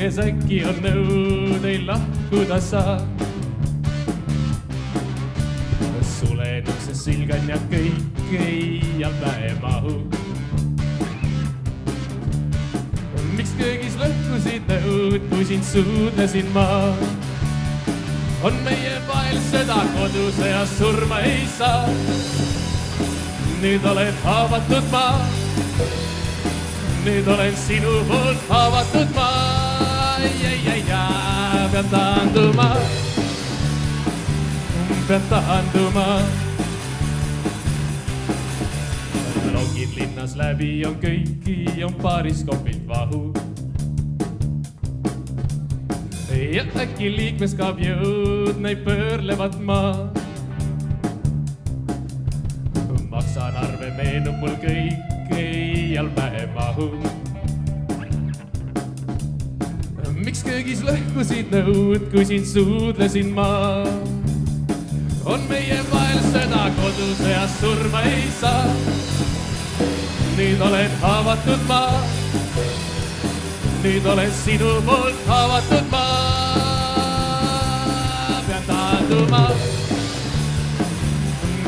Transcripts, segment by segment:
kes äkki on nõud, ei lahkuda saa. Sulen ukse sülgan ja kõik ei päe mahu. Miks köögis lõhkusid nõud, kui sind suudlesin ma? On meie vahel sõda kodus ja surma ei saa. Nüüd olen haavatud ma. Nüüd olen sinu poolt haavatud ma. Pean taanduma. Pean taanduma. Logid linnas läbi on kõiki, on paaris kopilt vahu. Ja äkki liikmeskaab jõud, näib pöörlevad ma. Maksan arve, meenub mul kõik, ei päe mahu. Miks köögis lõhkusid nõud, kui sind suudlesin ma? On meie vahel sõda kodus ja surma ei saa. Nüüd olen haavatud ma. Nüüd olen sinu poolt haavatud ma. Pean taanduma.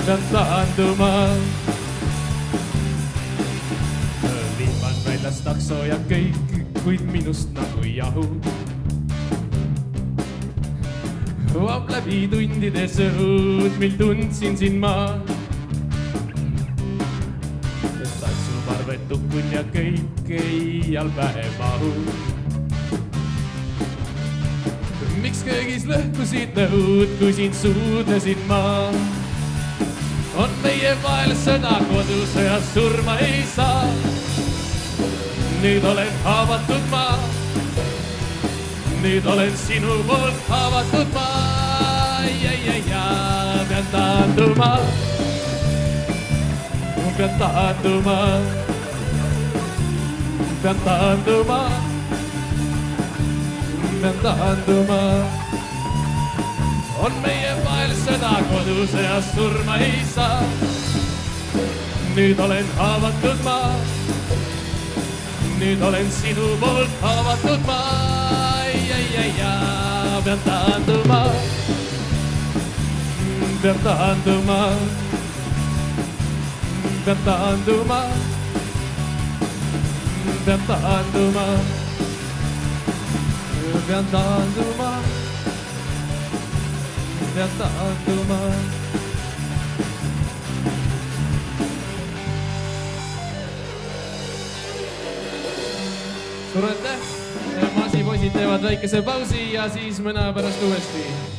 Pean taanduma. Vihman väljas takso ja kõik, kuid minust nagu jahu. Vaab läbi tundide sõud, mil tundsin sind ma. Tantsuparved tukkun ja kõik ei päe mahu. Miks köögis lõhkusid nõud, kui sind suudlesin ma? On meie vahel sõda kodus ja surma ei saa. Nüüd olen haavatud ma. Nüüd olen sinu poolt haavatud ma. Pean taanduma. Pean taanduma. Pean taanduma. Pean taanduma. On meie vahel sõda kodus ja surma ei saa. Nüüd olen haavatud ma. Nüüd olen sinu poolt haavatud ma. Pean taanduma. Pean taanduma. Pean taanduma. Pean taanduma. Pean taanduma. Pean taanduma. Suur aitäh! Maasipoisid teevad väikese pausi ja siis mõne pärast uuesti.